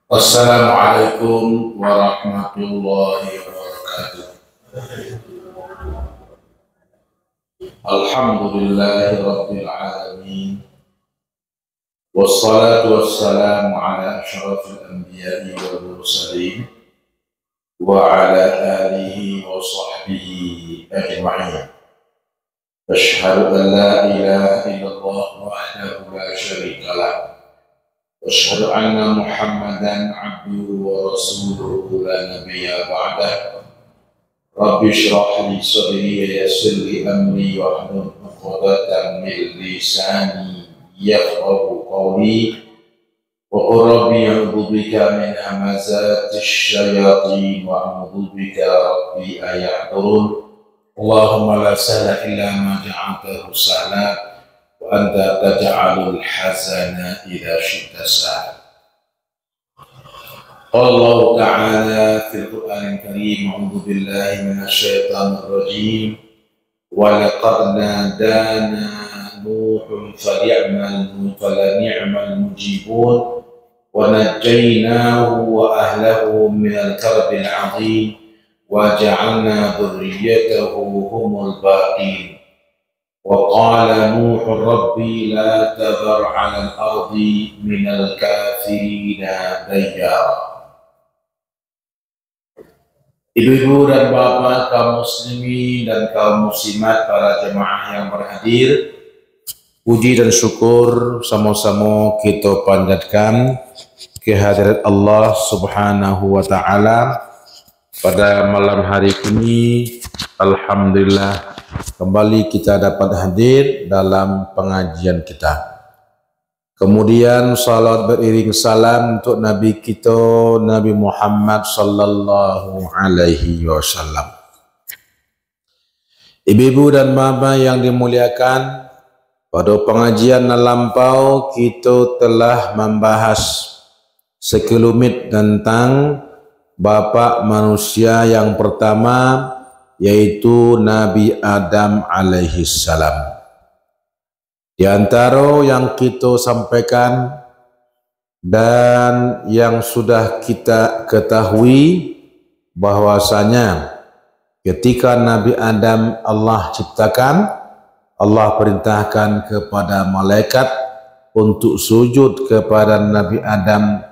Assalamualaikum warahmatullahi wabarakatuh. Alhamdulillahi rabbil alamin. Wassalatu wassalamu ala asyrafil anbiya'i wal mursalin wa ala alihi wa sahbihi ajma'in. Asyhadu an la ilaha illallah wahdahu la syarika lah. Asyhadu anna Muhammadan abduhu wa rasuluhu la nabiyya ba'dah. Rabbi shrah li sadri wa yassir li amri wahlul 'uqdatam min lisani yafqahu qawli. Wa qul rabbi a'udzu bika min hamazati syayatin wa a'udzu bika rabbi an yahdurun. Allahumma la sahla illa ma ja'altahu sahla wa anta taj'alul hazana idza syi'ta sahla. Allah Ta'ala fil Qur'anil Karim, a'udzu billahi minasyaitonir rajim. Wa laqad nadana Nuhun falani'mal mujibun wa najjaynahu wa ahlahu minal karbil 'adzim wa ja'alna dhurriyyatahu humul baqin. وقال نوح ربي لا تذر على الأرض من الكافرين ديارا. Ibu-ibu dan bapak, kaum muslimin dan kaum muslimat, para jemaah yang berhadir, puji dan syukur sama-sama kita panjatkan kehadirat Allah Subhanahu wa Ta'ala pada malam hari ini. Alhamdulillah, kembali kita dapat hadir dalam pengajian kita. Kemudian salat beriring salam untuk Nabi kita, Nabi Muhammad sallallahu alaihi wasallam. Ibu-ibu dan bapak yang dimuliakan, pada pengajian lampau kita telah membahas sekelumit tentang bapak manusia yang pertama, yaitu Nabi Adam alaihi salam. Di antara yang kita sampaikan dan yang sudah kita ketahui bahwasanya ketika Nabi Adam Allah ciptakan, Allah perintahkan kepada malaikat untuk sujud kepada Nabi Adam,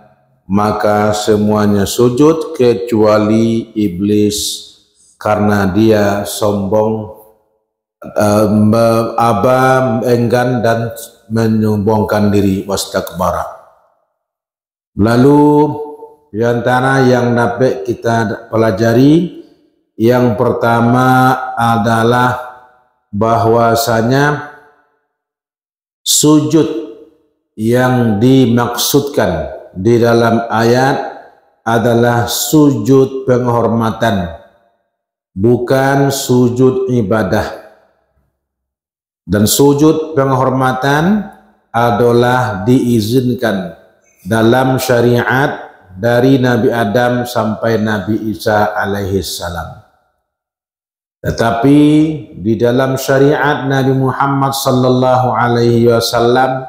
maka semuanya sujud kecuali iblis, karena dia sombong, enggan dan menyombongkan diri, wastakbara. Lalu di antara yang dapat kita pelajari, yang pertama adalah bahwasanya sujud yang dimaksudkan di dalam ayat adalah sujud penghormatan, bukan sujud ibadah. Dan sujud penghormatan adalah diizinkan dalam syariat dari Nabi Adam sampai Nabi Isa alaihi salam. Tetapi di dalam syariat Nabi Muhammad sallallahu alaihi wasallam,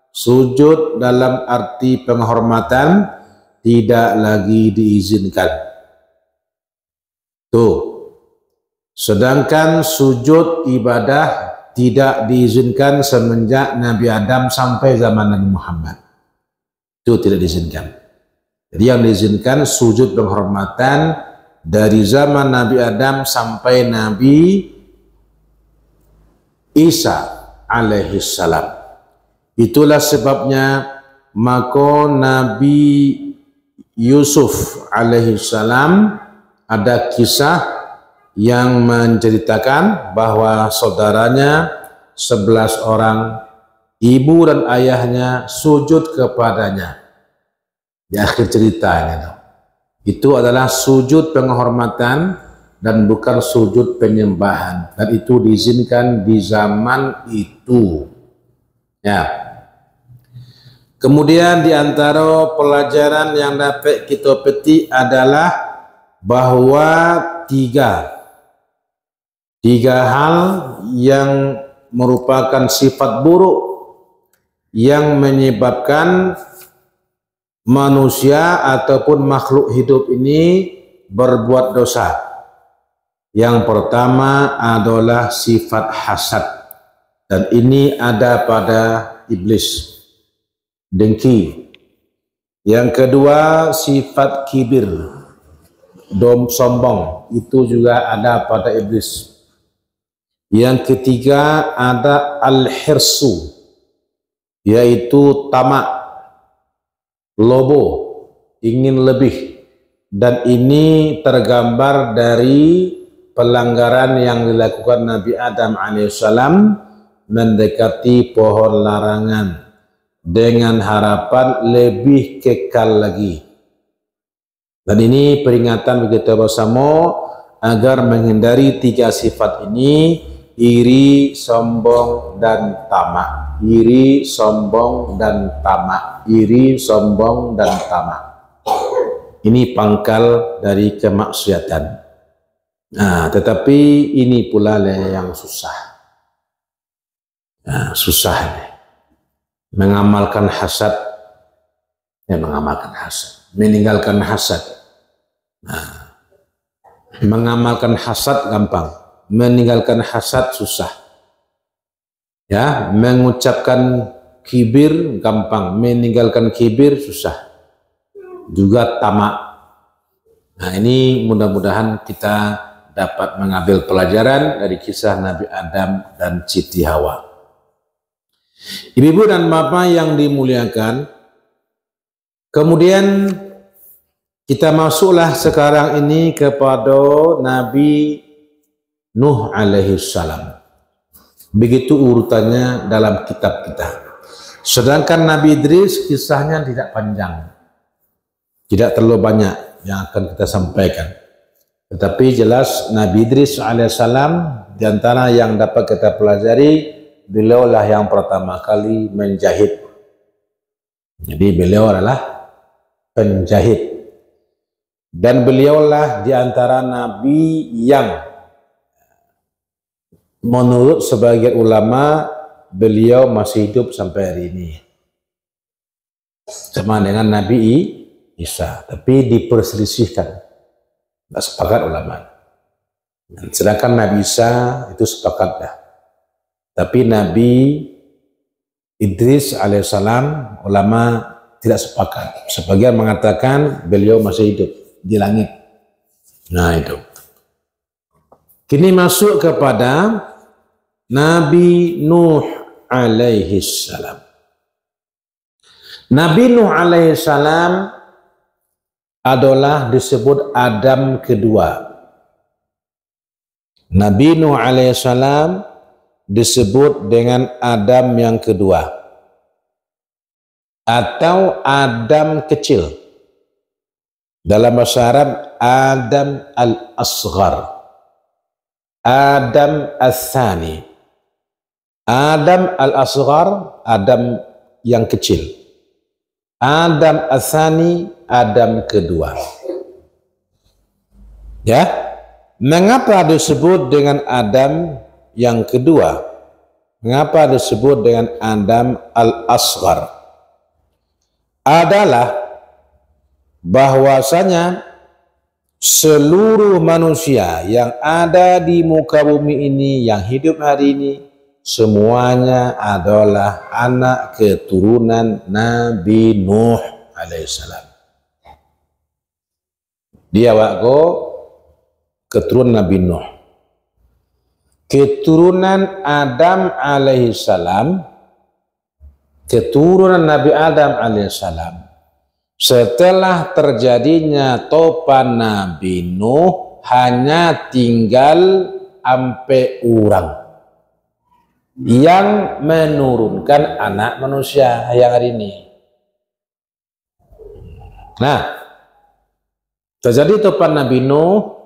sujud dalam arti penghormatan tidak lagi diizinkan. Tuh. Sedangkan sujud ibadah tidak diizinkan semenjak Nabi Adam sampai zaman Nabi Muhammad. Itu tidak diizinkan. Jadi yang diizinkan sujud penghormatan dari zaman Nabi Adam sampai Nabi Isa alaihi salam. Itulah sebabnya maka Nabi Yusuf alaihi salam ada kisah yang menceritakan bahwa saudaranya 11 orang, ibu dan ayahnya sujud kepadanya. Di akhir ceritanya itu adalah sujud penghormatan dan bukan sujud penyembahan, dan itu diizinkan di zaman itu. Ya. Kemudian di antara pelajaran yang dapat kita petik adalah bahwa tiga hal yang merupakan sifat buruk yang menyebabkan manusia ataupun makhluk hidup ini berbuat dosa. Yang pertama adalah sifat hasad, dan ini ada pada iblis, dengki. Yang kedua sifat kibir, sombong, itu juga ada pada iblis. Yang ketiga ada al-hirsu, yaitu tamak, lobo, ingin lebih, dan ini tergambar dari pelanggaran yang dilakukan Nabi Adam alaihissalam mendekati pohon larangan dengan harapan lebih kekal lagi. Dan ini peringatan bagi kita bersama agar menghindari tiga sifat ini: iri, sombong, dan tamak. Iri, sombong, dan tamak. Iri, sombong, dan tamak. Ini pangkal dari kemaksiatan. Nah, tetapi ini pula yang susah. Nah, susah ini. Mengamalkan hasad, meninggalkan hasad. Nah, mengamalkan hasad gampang, meninggalkan hasad susah. Ya, mengucapkan kibir gampang, meninggalkan kibir susah. Juga tamak. Nah, ini mudah-mudahan kita dapat mengambil pelajaran dari kisah Nabi Adam dan Siti Hawa. Ibu-ibu dan bapak yang dimuliakan, kemudian kita masuklah sekarang ini kepada Nabi Nuh alaihissalam. Begitu urutannya dalam kitab kita. Sedangkan Nabi Idris kisahnya tidak panjang, tidak terlalu banyak yang akan kita sampaikan. Tetapi jelas Nabi Idris alaihissalam di antara yang dapat kita pelajari, beliaulah yang pertama kali menjahit. Jadi beliau adalah penjahit. Dan beliaulah di antara nabi yang menurut sebagian ulama beliau masih hidup sampai hari ini. Sama dengan Nabi Isa, tapi diperselisihkan. Tidak sepakat ulama. Sedangkan Nabi Isa itu sepakat dah. Tapi Nabi Idris alaihissalam ulama tidak sepakat. Sebagian mengatakan beliau masih hidup di langit. Nah itu. Kini masuk kepada Nabi Nuh alaihissalam. Nabi Nuh alaihissalam adalah disebut Adam kedua. Nabi Nuh alaihissalam disebut dengan Adam yang kedua atau Adam kecil. Dalam bahasa Arab Adam al-Asghar, Adam al-Thani. Adam al-Asghar, Adam yang kecil. Adam al-Thani, Adam kedua. Ya, mengapa disebut dengan Adam yang kedua? Mengapa disebut dengan Adam al-Asghar? Adalah bahwasanya seluruh manusia yang ada di muka bumi ini, yang hidup hari ini, semuanya adalah anak keturunan Nabi Nuh alaihissalam. Dia waktu keturunan Nabi Nuh. Keturunan Adam alaihissalam, keturunan Nabi Adam alaihissalam, setelah terjadinya topan Nabi Nuh hanya tinggal ampe orang yang menurunkan anak manusia yang hari ini. Nah, terjadi topan Nabi Nuh,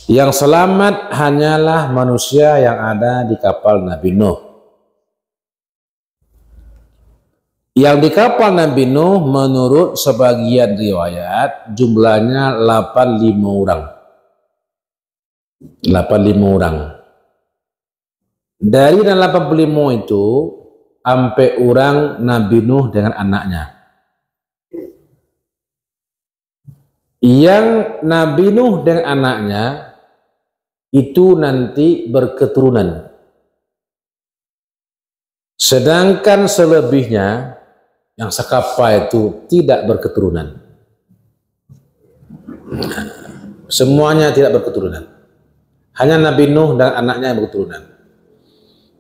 yang selamat hanyalah manusia yang ada di kapal Nabi Nuh. Yang di kapal Nabi Nuh menurut sebagian riwayat jumlahnya 85 orang. 85 orang. Dari 85 itu ampe orang Nabi Nuh dengan anaknya. Yang Nabi Nuh dengan anaknya itu nanti berketurunan. Sedangkan selebihnya yang sekapa itu tidak berketurunan. Semuanya tidak berketurunan. Hanya Nabi Nuh dan anaknya yang berketurunan.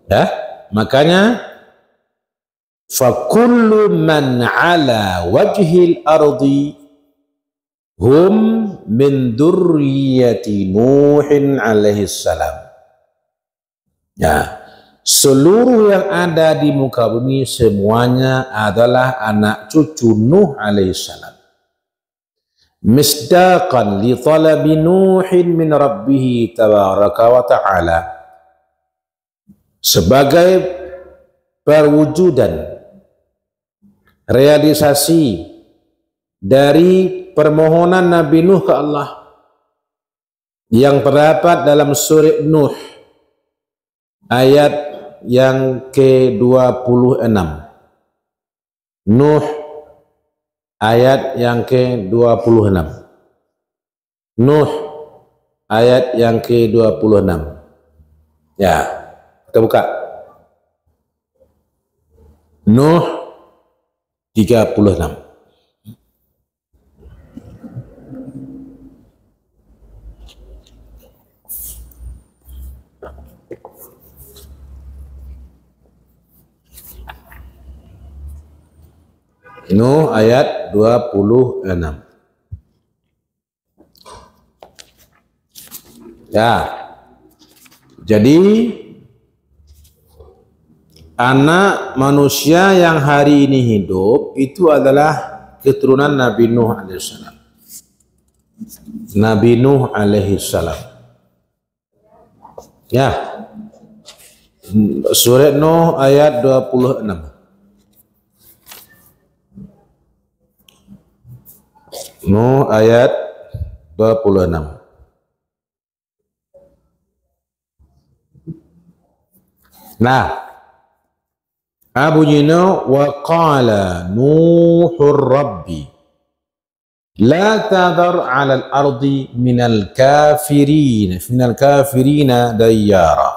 Ya, makanya fakullu man ala wajhil ardi hum min dzurriyyati Nuhin alaihi salam. Ya, seluruh yang ada di muka bumi semuanya adalah anak cucu Nuh alaihi salam. Misdaqan li talabi Nuhin min rabbih tabaraka wa ta'ala, sebagai perwujudan realisasi dari permohonan Nabi Nuh ke Allah yang terdapat dalam surah Nuh ayat yang ke-26. Nuh ayat yang ke-26. Nuh ayat yang ke-26. Ya, kita buka. Nuh 36. Nuh ayat 26. Ya. Jadi anak manusia yang hari ini hidup itu adalah keturunan Nabi Nuh alaihissalam. Nabi Nuh alaihissalam. Ya. Surah Nuh ayat 26. Nuh ayat 26. Nah, bunyinya wa qala Nuhur Rabbi la tadhar 'ala al-ardi minal kafirina dayyara.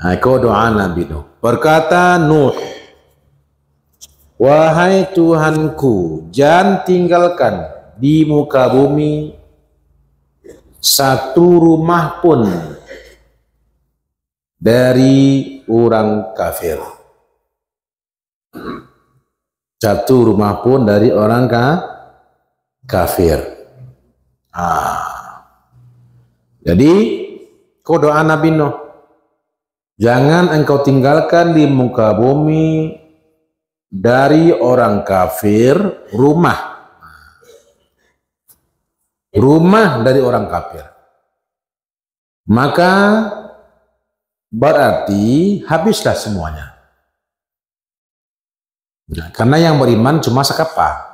Aku doa Nabi Nuh. Berkata Nuh, wahai Tuhanku, jangan tinggalkan di muka bumi satu rumah pun dari orang kafir. Satu rumah pun dari orang kafir. Jadi, kau doa Nabi Nuh, jangan engkau tinggalkan di muka bumi dari orang kafir rumah dari orang kafir. Maka berarti habislah semuanya. Nah, karena yang beriman cuma sakapa.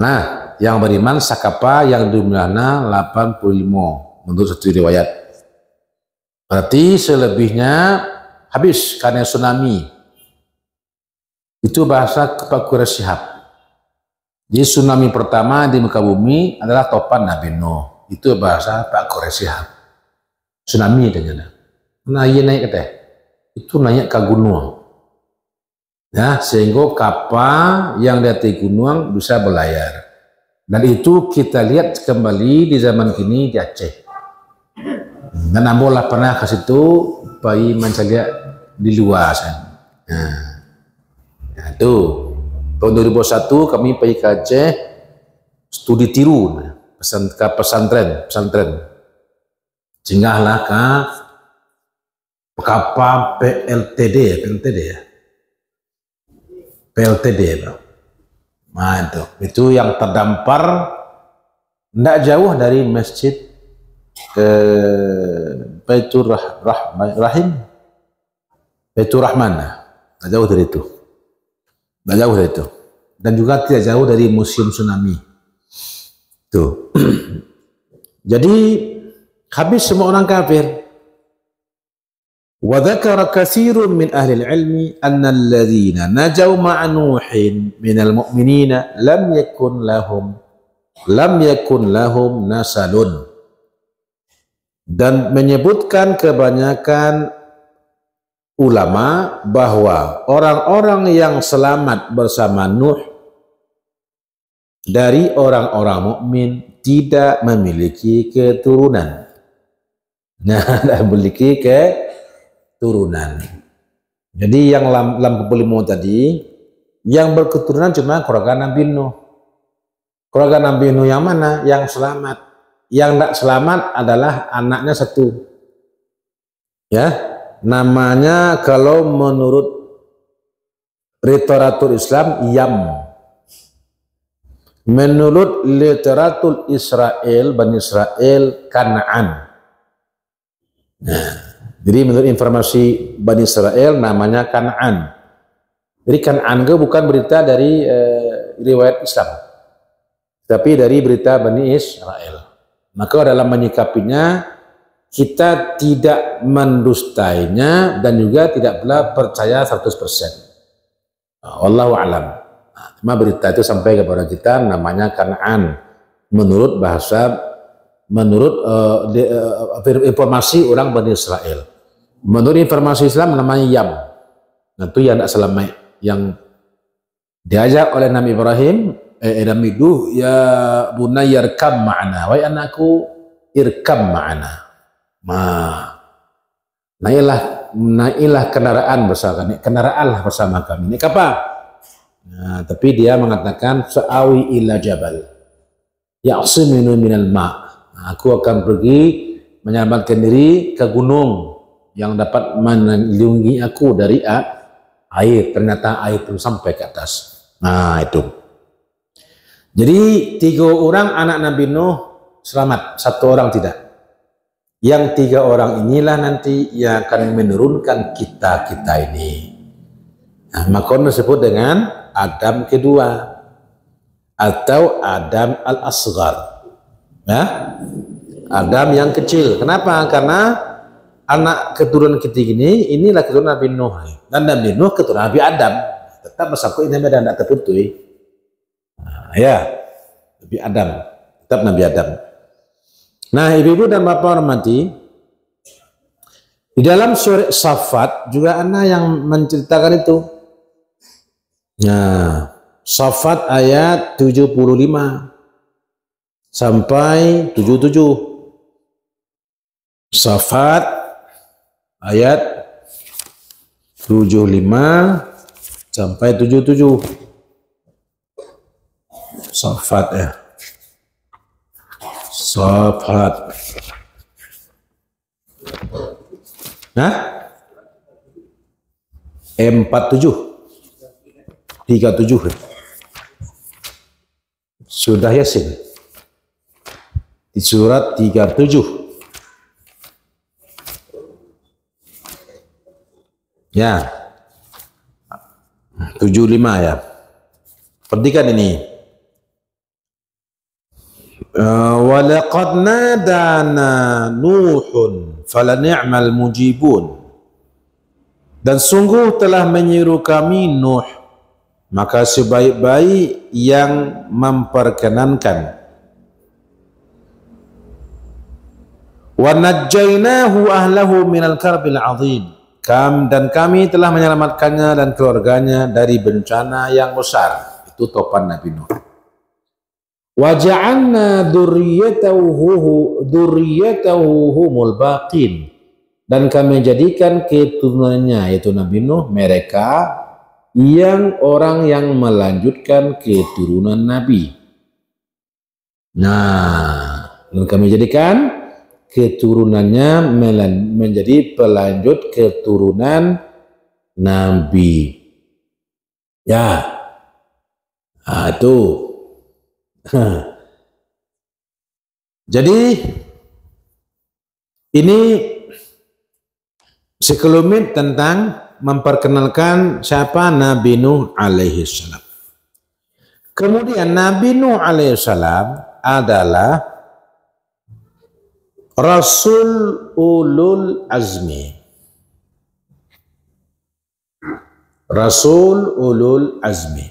Nah, yang beriman sakapa yang jumlahnya 85 menurut satu riwayat. Berarti selebihnya habis karena tsunami. Itu bahasa Pak Quraisy Shihab. Jadi tsunami pertama di muka bumi adalah topan Nabi Nuh. Itu bahasa Pak Quraisy Shihab. Tsunami dengan. Nah, iya naik katanya. Itu naik ke gunung. Ya, sehingga kapal yang di atas gunung bisa berlayar. Dan itu kita lihat kembali di zaman kini di Aceh. Dan ambolah pernah ke situ, bayi mencari di luar sana. Nah, itu tahun 2001 kami pergi ke Aceh studi tiru ke pesantren singgahlah ke kapal PLTD ya Bang. Nah, itu yang terdampar tidak jauh dari masjid Baitur Rahman, tidak jauh dari itu. Tidak jauh dari itu. Dan juga tidak jauh dari museum tsunami. Tuh. Jadi habis semua orang kafir. Wa dzakara katsirun min ahli al-ilmi anna alladhina najaw ma'a Nuhin minal mu'minina lam yakun lahum nasalun. Dan menyebutkan kebanyakan ulama bahwa orang-orang yang selamat bersama Nuh dari orang-orang mukmin tidak memiliki keturunan. Nah, tidak memiliki keturunan. Jadi yang lam kepulimo tadi, yang berketurunan cuma keluarga Nabi Nuh. Keluarga Nabi Nuh yang mana? Yang selamat. Yang tidak selamat adalah anaknya satu. Ya, namanya kalau menurut literatur Islam Yam. Menurut literatur Israel, Bani Israel, Kanaan. Nah, jadi menurut informasi Bani Israel namanya Kanaan. Jadi Kanaan itu bukan berita dari riwayat Islam, tapi dari berita Bani Israel. Maka dalam menyikapinya kita tidak mendustainya dan juga tidak pula percaya 100%. Wallahu a'lam. Cuma berita itu sampai kepada kita namanya Kanaan menurut bahasa, menurut informasi orang Bani Israel. Menurut informasi Islam namanya Yam. Nah, itu yang tidak selamat, yang diajak oleh Nabi Ibrahim, Nabi Nuh, ya bunayya irkam ma'ana, wahai anakku irkam ma'ana. Naiklah kendaraan bersama kami. Ini apa? Nah, tapi dia mengatakan sa'awi ila jabal ya'simuni minal ma'. Aku akan pergi menyelamatkan diri ke gunung yang dapat melindungi aku dari air. Ternyata air itu sampai ke atas. Nah, itu. Jadi 3 orang anak Nabi Nuh selamat, 1 orang tidak. Yang 3 orang inilah nanti yang akan menurunkan kita ini. Nah, maka disebut dengan Adam kedua atau Adam al-Asghar. Ya? Adam yang kecil. Kenapa? Karena anak keturunan ketiga inilah keturunan Nabi Nuh. Dan Nabi Nuh keturunan Nabi Adam. Tetap bersama ini dan tidak terputus. Nah, ya, Nabi Adam. Tetap Nabi Adam. Nah, ibu-ibu dan bapak hormati, di dalam surah Saffat juga ada yang menceritakan itu. Nah, Saffat ayat 75 sampai 77. Saffat ayat 75 sampai 77. Saffat ya. Saffat. Nah, 47. 37. Sudah Yasin. Di surat 37. Ya. 75 ya. Perhatikan ini. Walaqad nadana Nuhun falani'mal mujibun. Dan sungguh telah menyeru kami Nuh, maka sebaik-baik yang memperkenankan. Wa najjaynahu ahlahu minal karbil azim. Dan kami telah menyelamatkannya dan keluarganya dari bencana yang besar. Itu topan Nabi Nuh. Wa ja'alna dzurriyyatahu humul baqin. Dan kami jadikan keturunannya, yaitu Nabi Nuh, mereka yang orang yang melanjutkan keturunan Nabi. Nah, dan kami jadikan keturunannya menjadi pelanjut keturunan Nabi. Ya, nah, itu. Jadi ini sekelumit tentang memperkenalkan siapa Nabi Nuh alaihi salam. Kemudian Nabi Nuh alaihi salam adalah Rasul Ulul Azmi. Rasul ulul azmi.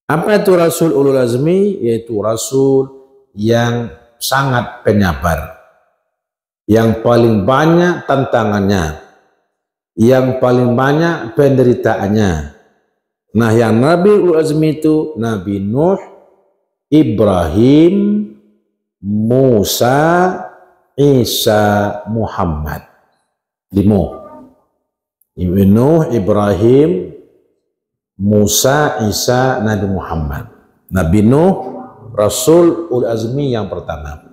Apa itu Rasul ulul azmi? Yaitu Rasul yang sangat penyabar, yang paling banyak tantangannya, yang paling banyak penderitaannya. Nah, yang Nabi ulul azmi itu Nabi Nuh, Ibrahim, Musa, Isa, Muhammad. 5. Nuh, Ibrahim, Musa, Isa, Nabi Muhammad. Nabi Nuh, Rasul ul azmi yang pertama.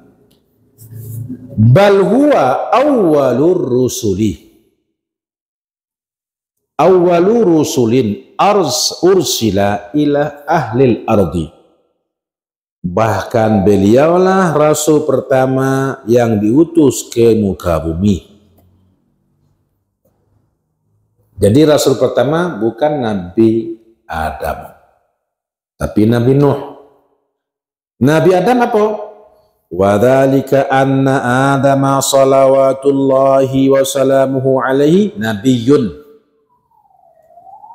Bal huwa awwalur rusuli. Awwalu rusulin ursila ila ahlil ardi. Bahkan beliaulah rasul pertama yang diutus ke muka bumi. Jadi rasul pertama bukan Nabi Adam, tapi Nabi Nuh. Nabi Adam apa? Wa dzalika anna Adama salawatullahi wa salamuhu alaihi nabiyyun.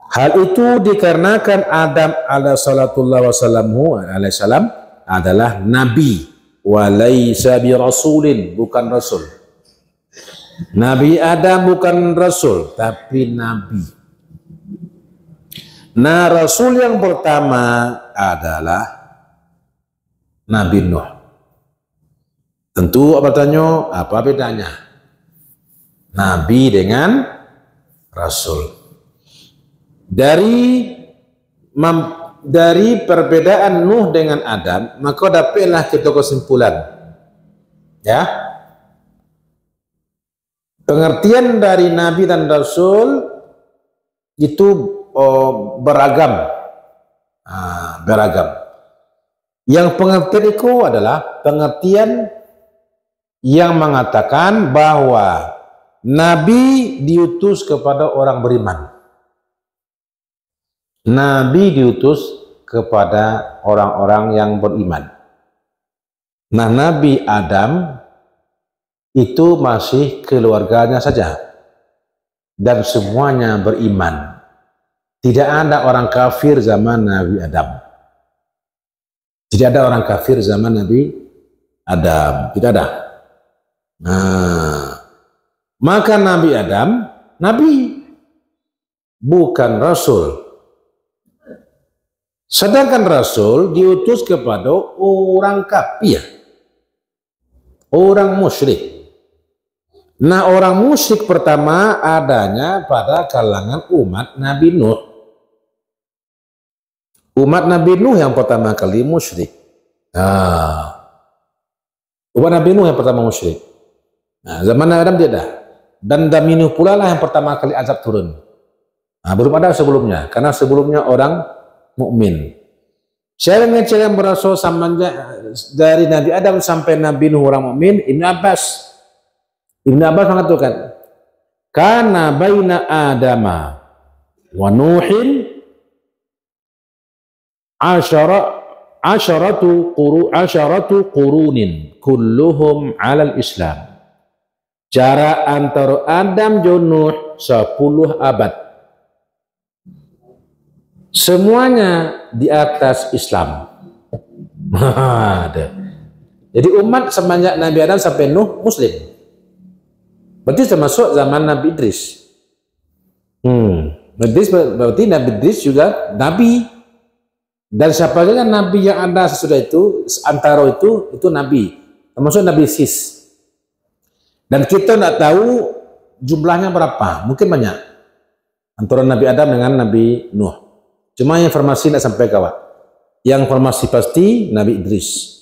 Hal itu dikarenakan Adam ala salatullah wa salamuhu alaihi salam adalah nabi, wa laisa bi rasulin, bukan rasul. Nabi Adam bukan rasul, tapi nabi. Nah, rasul yang pertama adalah Nabi Nuh. Tentu apa tanya? Apa bedanya nabi dengan rasul? Dari perbedaan Nuh dengan Adam, maka dapatlah kita kesimpulan. Ya. Pengertian dari Nabi dan Rasul itu beragam. Beragam. Yang pengertian itu adalah pengertian yang mengatakan bahwa Nabi diutus kepada orang beriman. Nabi diutus kepada orang-orang yang beriman. Nah, Nabi Adam itu masih keluarganya saja dan semuanya beriman. Tidak ada orang kafir zaman Nabi Adam. Tidak ada orang kafir zaman Nabi Adam. Tidak ada. Nah, maka Nabi Adam nabi, bukan rasul. Sedangkan rasul diutus kepada orang kafir, orang musyrik. Nah, orang musyrik pertama adanya pada kalangan umat Nabi Nuh. Umat Nabi Nuh yang pertama kali musyrik. Umat Nabi Nuh yang pertama musyrik. Nah, zaman Nabi Adam tidak ada. Dan Nabi Nuh pula lah yang pertama kali azab turun. Nah, belum ada sebelumnya, karena sebelumnya orang mukmin. Saya yang berasal dari Nabi Adam sampai Nabi Nuh orang mukmin. Ibnu Abbas mengatakan, karena baina Adama wa Nuhin asyaratu qurunin kulluhum 'alal Islam. Jarak antara Adam dan Nuh 10 abad. Semuanya di atas Islam. Jadi umat semenjak Nabi Adam sampai Nuh Muslim. Berarti termasuk zaman Nabi Idris. Berarti Nabi Idris juga Nabi. Dan siapa saja Nabi yang ada sesudah itu, antara itu Nabi. Termasuk Nabi Sis. Dan kita tidak tahu jumlahnya berapa. Mungkin banyak. Antara Nabi Adam dengan Nabi Nuh. Cuma informasi tidak sampai kawan. Yang informasi pasti Nabi Idris.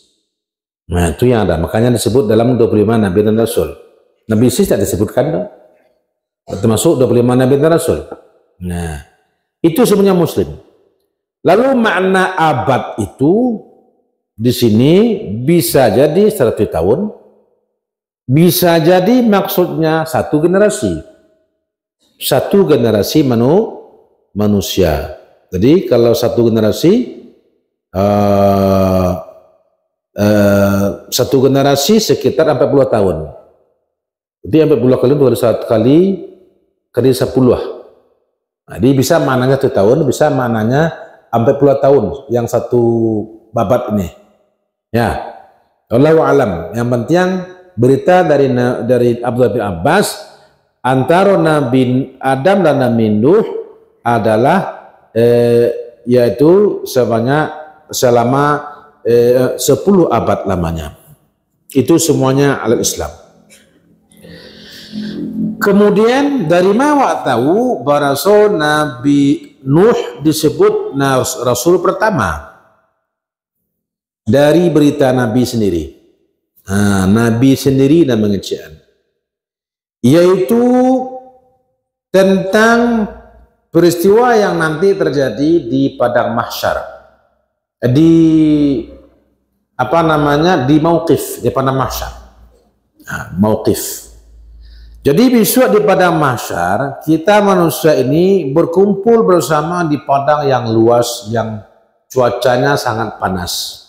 Nah, itu yang ada. Makanya disebut dalam 25 Nabi dan Rasul. Nabi Sis tidak disebutkan. Termasuk 25 Nabi dan Rasul. Nah, itu semuanya Muslim. Lalu makna abad itu di sini bisa jadi 100 tahun. Bisa jadi maksudnya satu generasi. Satu generasi manusia. Jadi kalau satu generasi sekitar 40 tahun. Jadi 40 kali 10 lah. Jadi bisa maknanya 1 tahun, bisa maknanya sampai puluhan tahun yang satu babat ini. Ya, Allahu alam. Yang penting berita dari Abdullah bin Abbas antara Nabi Adam dan Nabi Nuh adalah yaitu selama 10 abad lamanya. Itu semuanya alat Islam. Kemudian dari mana tahu bahwa Nabi Nuh disebut Rasul pertama? Dari berita Nabi sendiri. Nabi sendiri dan mengejaan. Yaitu tentang peristiwa yang nanti terjadi di padang mahsyar. Di di mauqif, di padang mahsyar. Mauqif. Jadi besok di padang mahsyar kita manusia ini berkumpul bersama di padang yang luas yang cuacanya sangat panas.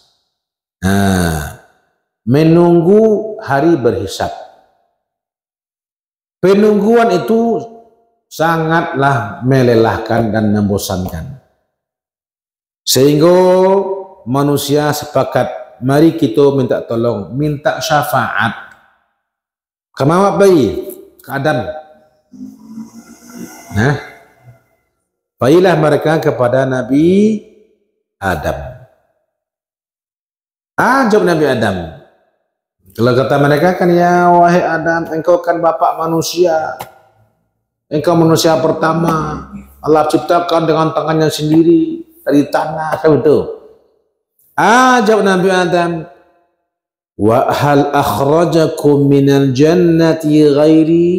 Menunggu hari berhisab. Penungguan itu sangatlah melelahkan dan membosankan. Sehingga manusia sepakat, mari kita minta tolong, minta syafaat. Kemana bayi? Ke Adam. Baiklah mereka kepada Nabi Adam. Jawab Nabi Adam. Kalau kata mereka kan, ya wahai Adam, engkau kan bapak manusia. Engkau manusia pertama. Allah ciptakan dengan tangannya sendiri dari tanah. Kan betul. Jawab Nabi Adam. Wa hal akhrajakum minal jannati ghairi?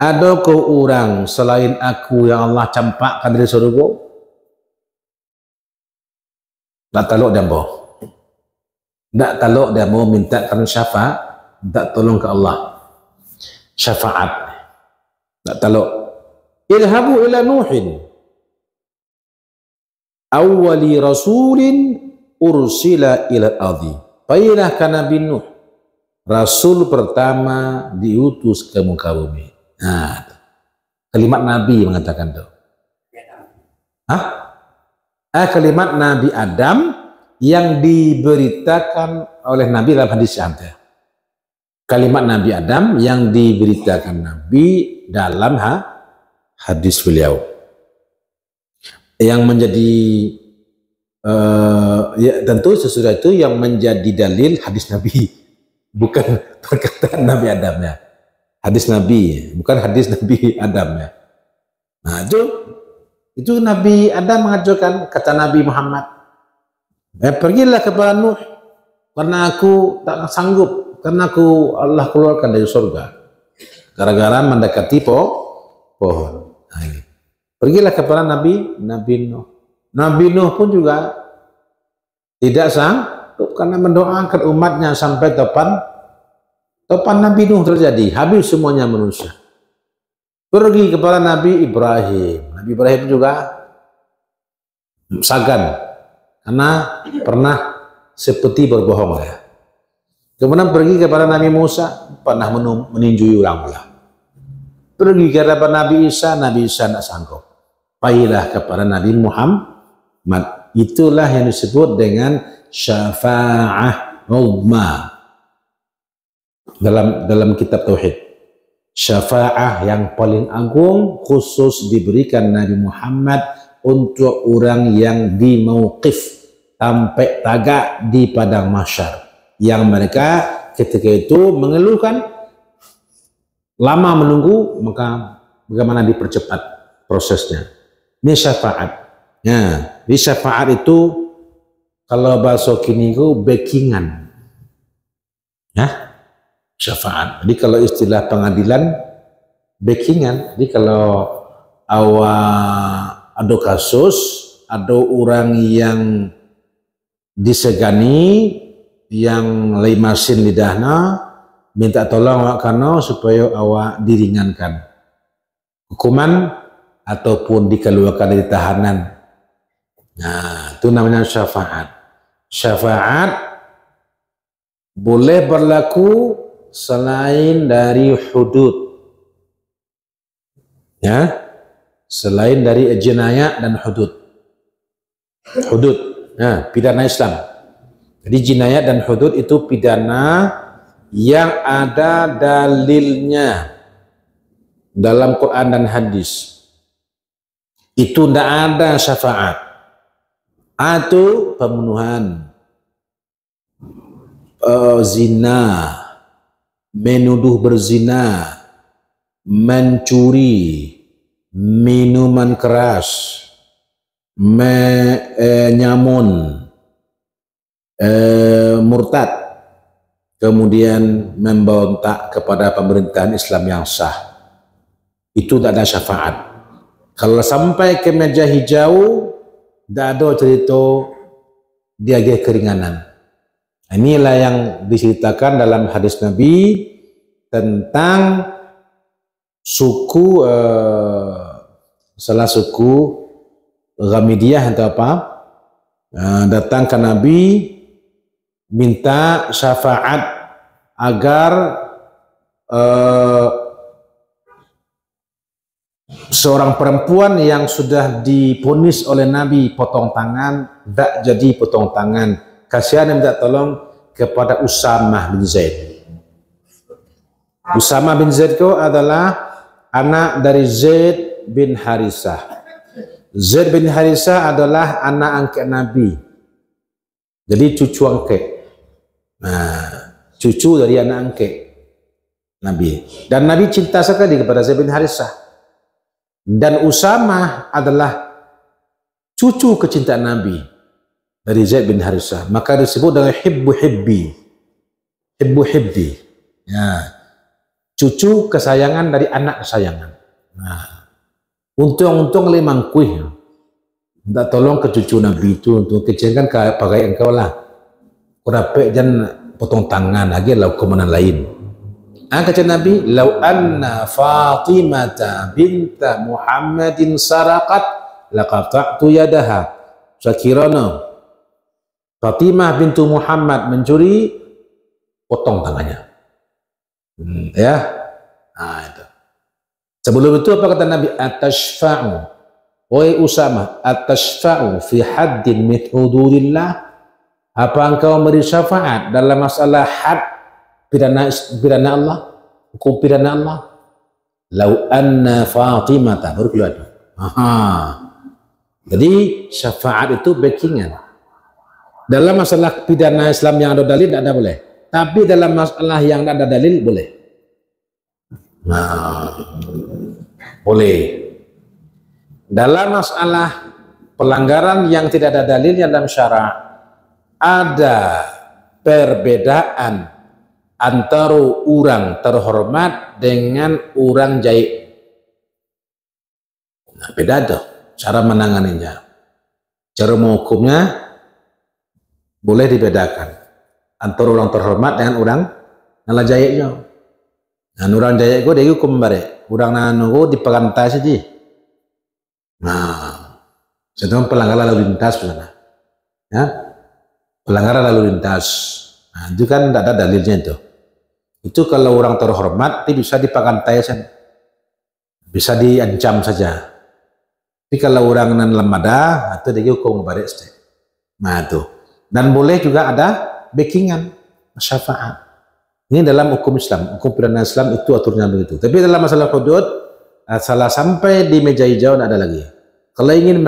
Adakah orang selain aku yang Allah campakkan dari surga? Tak taluk dan boh. Tak taluk dia mau mintakan syafaat, tak tolong ke Allah. Syafaat. Tak taluk. Idhabu ila Nuhin. Awwali rasulin ursila ila al-ardi. Baiklah ke Nabi Nuh. Rasul pertama diutus ke muka bumi. Kalimat Nabi mengatakan itu. Kalimat Nabi Adam yang diberitakan oleh Nabi dalam hadis santai. Kalimat Nabi Adam yang diberitakan Nabi dalam hadis beliau. Yang menjadi ya tentu sesudah itu yang menjadi dalil hadis Nabi, bukan perkataan Nabi Adam ya. Hadis Nabi, bukan hadis Nabi Adam ya. Itu Nabi Adam mengajarkan, kata Nabi Muhammad, pergilah kepada Nuh karena aku tak sanggup, karena aku Allah keluarkan dari surga gara-gara mendekati pohon. Pergilah kepada Nabi Nuh. Nabi Nuh pun juga tidak sanggup karena mendoakan umatnya sampai topan Nabi Nuh terjadi, habis semuanya manusia. Pergi kepada Nabi Ibrahim. Nabi Ibrahim juga sagan karena pernah seperti berbohong ya. Kemudian pergi kepada Nabi Musa, pernah meninjui orang pula. Pergi kepada Nabi Isa tidak sanggup. Pergilah kepada Nabi Muhammad. Itulah yang disebut dengan syafa'ah uzma dalam kitab tauhid. Syafa'ah yang paling agung khusus diberikan Nabi Muhammad untuk orang yang di mauqif sampai tagak di padang mahsyar, yang mereka ketika itu mengeluhkan lama menunggu, maka bagaimana dipercepat prosesnya. Ini syafaat. Ya, di syafaat itu kalau bahasa kini itu backingan. Ya. Syafaat. Jadi kalau istilah pengadilan backingan. Jadi kalau ada kasus, ada orang yang disegani, yang limasin lidahna, minta tolong awak karena supaya awak diringankan hukuman ataupun dikeluarkan dari tahanan. Nah, itu namanya syafaat. Syafaat boleh berlaku selain dari hudud, ya, selain dari jinayah dan hudud. Hudud, nah, pidana Islam. Jadi jinayah dan hudud itu pidana yang ada dalilnya dalam Quran dan hadis. Itu tidak ada syafaat atau pembunuhan, zina, menuduh berzina, mencuri, minuman keras, nyamun, murtad, kemudian memberontak kepada pemerintahan Islam yang sah. Itu tidak ada syafaat. Kalau sampai ke meja hijau, tidak ada cerita dia keringanan. Inilah yang diceritakan dalam hadis Nabi tentang suku salah suku Ghamidiyah atau apa, datang ke Nabi minta syafaat agar seorang perempuan yang sudah diponis oleh Nabi potong tangan, tidak jadi potong tangan. Kasihan yang minta tolong kepada Usamah bin Zaid. Usamah bin Zaid itu adalah anak dari Zaid bin Harisah. Zaid bin Harisah adalah anak angkat Nabi. Jadi cucu angkat. Nah, cucu dari anak angkat Nabi. Dan Nabi cinta sekali kepada Zaid bin Harisah. Dan Usamah adalah cucu kecintaan Nabi dari Zaid bin Harisah. Maka disebut dengan hibbu hibbi. Hibbu hibbi. Ya. Cucu kesayangan dari anak kesayangan. Nah, untung-untung limang kuih. Minta tolong ke cucu Nabi itu untuk kecilkan pakai engkau lah. Kurapek jangan potong tangan lagi lau kemana lain. Kata Nabi, "Lau anna Fatimata binta Muhammadin saraqat laqata'tu yadaha." Sekiranya Fatimah bintu Muhammad mencuri, potong tangannya. Ya. Nah, itu. Sebelum itu apa kata Nabi? Atashfa'u. Wahai Usamah, atashfa'u fi haddin min hududillah? Apa engkau memberi syafaat dalam masalah had pidana Allah, hukum pidana Allah? Lau anna Fatimah baru keluar. Jadi syafaat itu backingan. Dalam masalah pidana Islam yang ada dalil tidak ada boleh. Tapi dalam masalah yang tidak ada dalil boleh. Nah, boleh. Dalam masalah pelanggaran yang tidak ada dalilnya dalam syarak, ada perbedaan antara orang terhormat dengan orang jahil. Nah, beda tuh cara menanganinya. Cara menghukumnya boleh dibedakan antara orang terhormat dengan orang nala jahilnya. Nah, orang jahil itu dia hukum balik. Orang nanu diperantai saja. Nah, sedang pelanggaran lalu lintas sana. Ya, pelanggaran lalu lintas. Nah, itu kan tidak ada dalilnya itu. Itu kalau orang terhormat itu bisa dipakantai saja, bisa diancam saja. Tapi kalau orang nan lemada, itu dihukum balik saja. Nah itu. Dan boleh juga ada backingan syafaat. Ini dalam hukum Islam, hukum pidana Islam itu aturnya begitu. Tapi dalam masalah hudud, salah sampai di meja hijau tidak ada lagi. Kalau ingin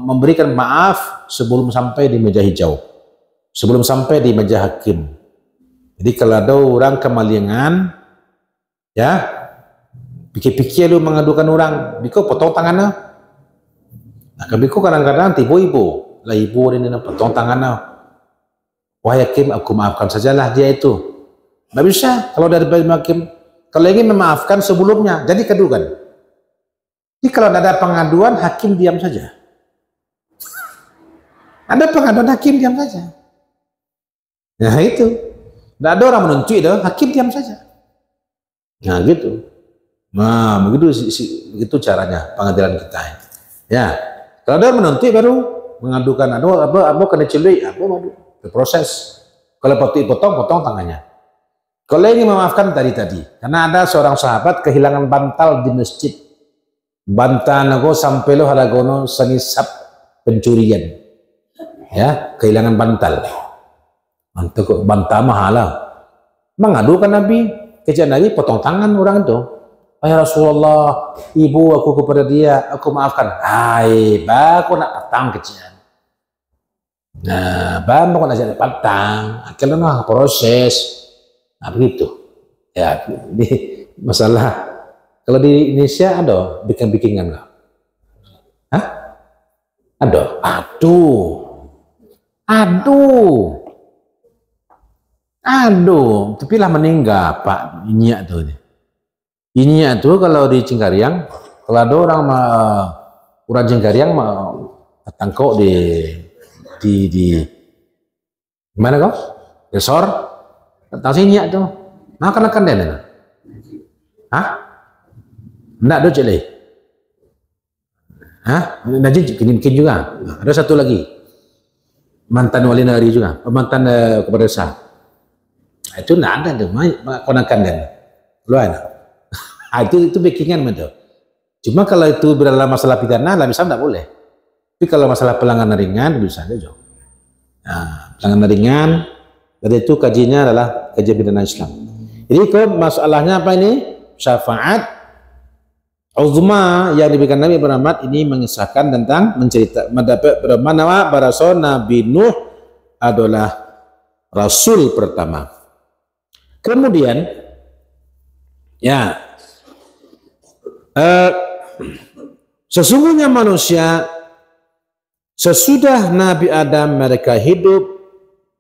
memberikan maaf sebelum sampai di meja hijau, sebelum sampai di meja hakim. Jadi kalau ada orang kemalingan, ya, pikir-pikir lu mengadukan orang, biko potong tangannya. Nah, biko kadang-kadang tiba ibu, lah ibu ini potong tangannya. Wahai hakim, aku maafkan sajalah dia itu. Nggak bisa kalau dari hakim. Kalau ingin memaafkan sebelumnya, jadi kedugan. Jadi kalau ada pengaduan, hakim diam saja. Ada pengaduan, hakim diam saja. Nah itu. Tidak ada orang menuntut itu, hakim diam saja. Nah gitu. Nah begitu itu caranya pengadilan kita. Ya. Kalau ada menuntut baru mengadukan, apa kena cilik, apa proses. Kalau potong tangannya. Kalau ini memaafkan tadi, karena ada seorang sahabat kehilangan bantal di masjid. bantan aku sampai lo halagono senisap pencurian, ya kehilangan bantal. Untuk bantal mahal lah. Mengadu kan Nabi, kejadian Nabi potong tangan orang itu. Ya Rasulullah, ibu aku kepada dia, aku maafkan. Hai, aku nak patang kejadian. Nah, aku nak jadi patang. Akhirnya mah proses. Nah begitu. Ya, ini masalah. Kalau di Indonesia ada bikin-bikinan nggak? Hah? Ada? Aduh, tapi lah meninggal Pak Inyak tuh. Inyak tuh kalau di Cengkareng, kalau ada orang Cengkareng mau tangkok di mana kok? Resor, tahu sih Inyak tuh, makan deh. Hah? Nggak ada cile. Hah? Najib bikin juga. Ada satu lagi, mantan wali negeri juga, mantan kepala desa. Itu nggak ada tuh, konakan dan luar. Itu bikinan betul. Cuma kalau itu dalam masalah pidana, lah bisa nggak boleh. Tapi kalau masalah pelanggaran ringan bisa aja. Nah, pelanggaran ringan, dari itu kajinya adalah kajian pidana Islam. Jadi ke masalahnya apa ini? Syafaat uzma yang diberikan Nabi Muhammad ini mengisahkan tentang mencerita mendapat bagaimana baraso Nabi Nuh adalah Rasul pertama. Kemudian, ya, sesungguhnya manusia sesudah Nabi Adam mereka hidup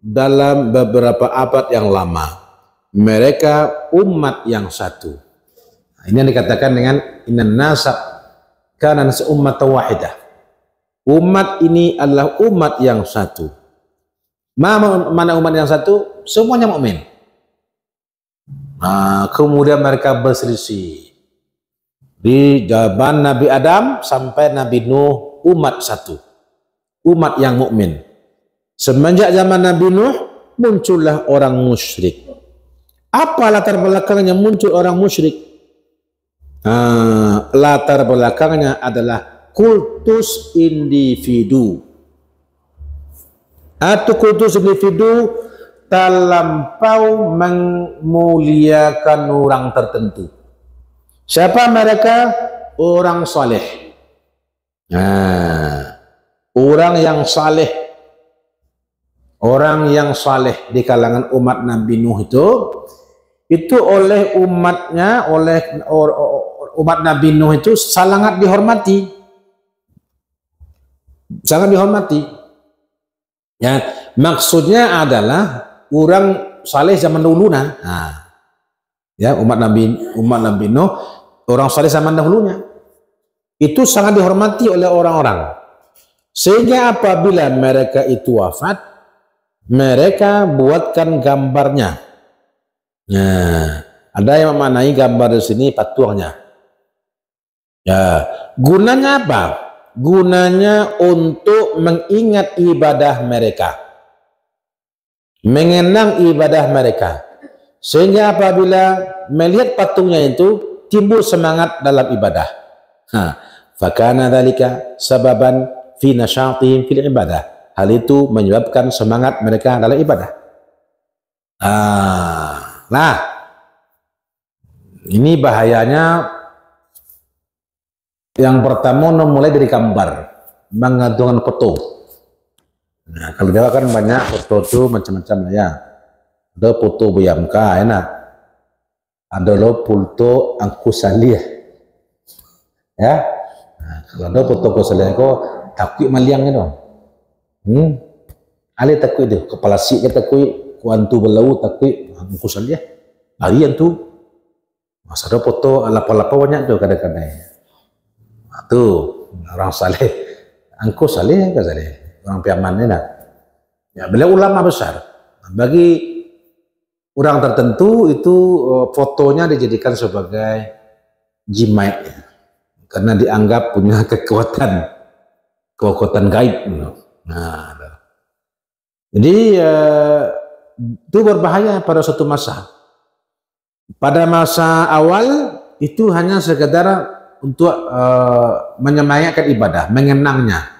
dalam beberapa abad yang lama. Mereka umat yang satu. Nah, ini yang dikatakan dengan innan nasa kana ummatan wahidah. Umat ini adalah umat yang satu. Mana umat yang satu? Semuanya mukmin. Nah, kemudian mereka berselisih. Di zaman Nabi Adam sampai Nabi Nuh umat satu. Umat yang mukmin. Semenjak zaman Nabi Nuh muncullah orang musyrik. Apa latar belakangnya muncul orang musyrik? Latar belakangnya adalah kultus individu. Atau kultus individu terlampau memuliakan orang tertentu. Siapa mereka? Orang saleh. Orang yang saleh. Orang yang saleh di kalangan umat Nabi Nuh itu oleh umatnya, oleh umat Nabi Nuh itu sangat dihormati. Sangat dihormati. Ya, maksudnya adalah orang saleh zaman dulu ya, umat Nabi Nuh, orang saleh zaman dahulunya itu sangat dihormati oleh orang-orang. Sehingga apabila mereka itu wafat, mereka buatkan gambarnya. Nah, ada yang memaknai gambar di sini patuahnya. Ya, gunanya apa? Gunanya untuk mengingat ibadah mereka, mengenang ibadah mereka, sehingga apabila melihat patungnya itu timbul semangat dalam ibadah. Fakana dzalika sababan fi nasyatihim fil ibadah. Hal itu menyebabkan semangat mereka dalam ibadah. Nah, ini bahayanya. Yang pertama mulai dari gambar, mengandungkan foto. Nah, kalau Jawa kan banyak foto itu macam-macam ya. Ada foto Buyamka enak. Ada lo foto Angku Salih. Ya. Nah, kalau ada foto Angku Salih kok takui maliang itu. Ale takui itu, kepala si kita takui, kuantu belau takui Angku Salih. Harian tu. Masa ada foto lapa-lapa banyak tuh kadang-kadang. Tuh orang saleh, Angku Saleh ke Saleh, orang Piaman ini nak. Ya, beliau ulama besar. Bagi orang tertentu itu fotonya dijadikan sebagai jimai, karena dianggap punya kekuatan gaib. Nah, jadi itu berbahaya pada suatu masa. Pada masa awal itu hanya sekedar untuk menyemangatkan ibadah, mengenangnya.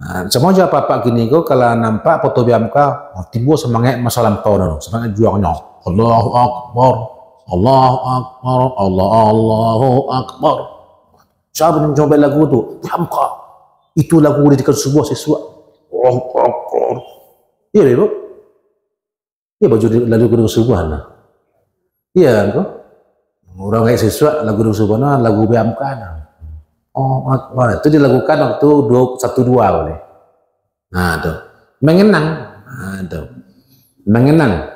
Nah, semua aja apa gini kok kalau nampak foto biamka timbul semangat masalah tahun, semangat juangnya. Allahu Akbar, Allahu Akbar, Allahu Akbar. Siapa yang coba lagu itu? Biamka. Itu lagu dedikan sebuah siswa. Allahu Akbar. Iya deh, Bro. Iya baju lagu sebuah nah. Iya kok. Orang kayak siswa lagu subhana lagu biamka nah. Oh, itu dilakukan waktu 12 boleh. Nah, tuh. Mengenang. Nah, tuh. Mengenang.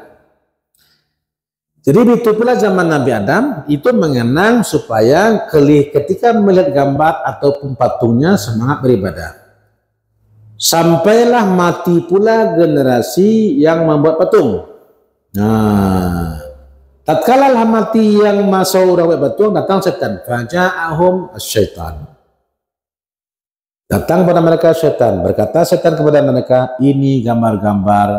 Jadi itu pula zaman Nabi Adam itu mengenang supaya ketika melihat gambar ataupun patungnya semangat beribadah. Sampailah mati pula generasi yang membuat patung. Nah, tatkala mati yang masuk orang patung, datang setan. Faja'ahum syaitan. Datang pada mereka setan. Berkata setan kepada mereka, ini gambar-gambar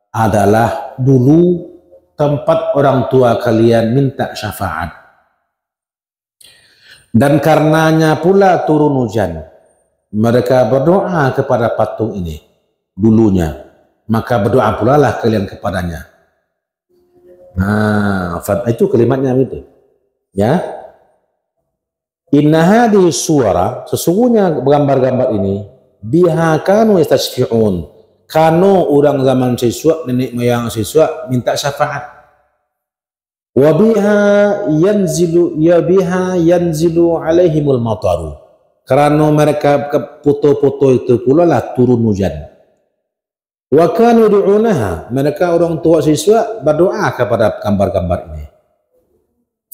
adalah dulu tempat orang tua kalian minta syafaat. Dan karenanya pula turun hujan. Mereka berdoa kepada patung ini dulunya. Maka berdoa pula lah kalian kepadanya. Nah, itu kalimatnya itu. Ya. Inna hadhihi suwara, sesungguhnya gambar-gambar ini biha kanu yastashfi'un. Kanu orang zaman siswa, nenek moyang siswa minta syafaat. Wa biha yanzilu alaihimul mataru. Karena mereka foto-foto itu pula lah turun hujan. Wa kanu du'unaha, mereka orang tua siswa berdoa kepada gambar-gambar ini.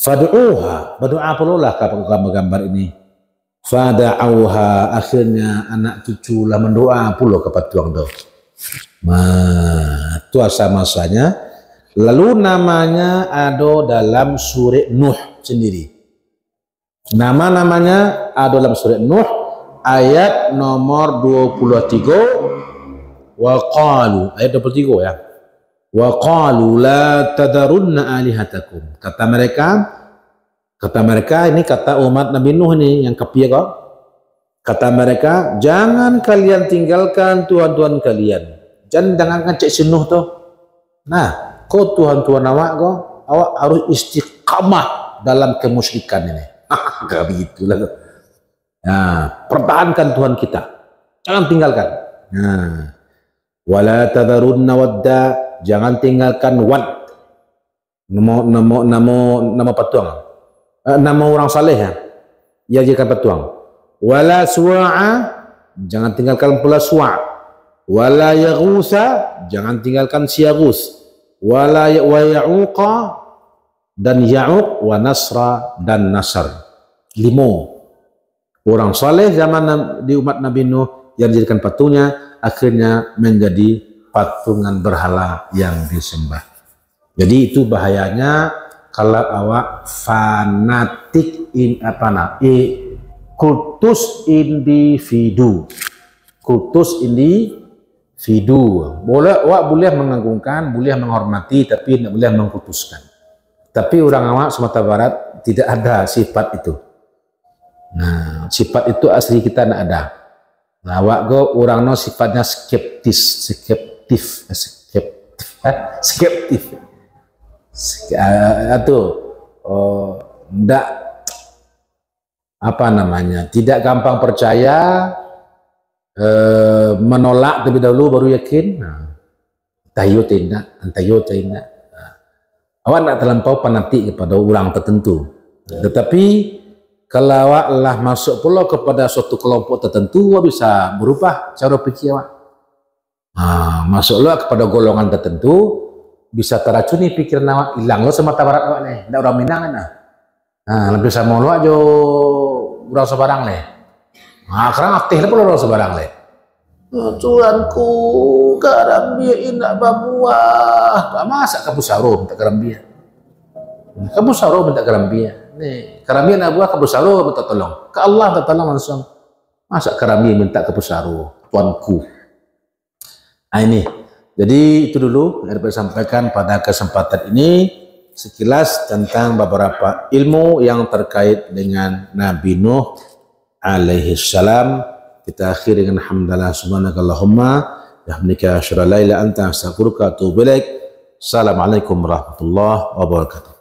Fad'uha, berdoa pula lah kepada gambar-gambar ini. Fada'auha, akhirnya anak cucu lah mendoa pula kepada tuang do. Nah, itu asal-masanya. Lalu namanya ada dalam surat Nuh sendiri. Nama-namanya ada dalam surat Nuh ayat nomor 23. Wa qalu, ayat 23 ya. Wa qalu la tadarunna alihatakum. Kata mereka ini kata umat Nabi Nuh nih yang kepiye kok. Kata mereka, jangan kalian tinggalkan Tuhan-Tuhan kalian. Jangan cek sinuh tuh. Nah, kau Tuhan-Tuhan awak harus istiqamah dalam kemusyrikan ini. Gak begitu lah. Nah, pertahankan Tuhan kita. Jangan tinggalkan. Nah, wala tadarunna wadda, jangan tinggalkan wad. Nama patuang. Nama orang saleh ya. Ya jika patuang. Wala suwa'a, jangan tinggalkan pula suwa'. Wala yaghusa, jangan tinggalkan siagus. Wala ya'uqa, dan ya'uq, wa nasra, dan nasr. 5 orang saleh zaman di umat Nabi Nuh yang dijadikan patungnya akhirnya menjadi patungan berhala yang disembah. Jadi itu bahayanya kalau awak fanatik kultus individu. Boleh mengagungkan, boleh menghormati, tapi tidak boleh mengkultuskan. Tapi orang awak Sumatera Barat tidak ada sifat itu. Nah, sifat itu asli kita tidak ada. Nah, awak orang no sifatnya skeptis. Tidak tidak gampang percaya, menolak terlebih dahulu baru yakin. Tayo tidak. Awak tidak terlampau fanatik kepada orang tertentu. Tetapi kalau awak lah masuk pula kepada suatu kelompok tertentu, awak bisa berubah cara fikir awak. Masuklah kepada golongan tertentu, bisa teracuni pikiran awak, hilang lo Sumatera Barat awak nih, tidak orang Minang nah. Lebih sama lo aja orang sebarang leh. Sekarang aktif lah pula orang sebarang leh. Tuanku Garambia indah babuah. Masa kamu saro minta Garambia? Kamu saro minta Garambia? Nih, Garambia nak buah kamu saro minta tolong. Ke Allah minta tolong langsung. Masa Garambia minta kamu saro, tuanku? Nah ini. Jadi itu dulu yang dapat disampaikan pada kesempatan ini. sekilas tentang beberapa ilmu yang terkait dengan Nabi Nuh alaihi salam. Kita akhiri dengan hamdalah subhanakallahumma bihamdika asyhadu an la ilaha illa anta astaghfiruka wa atubu ilaik. Assalamualaikum warahmatullahi wabarakatuh.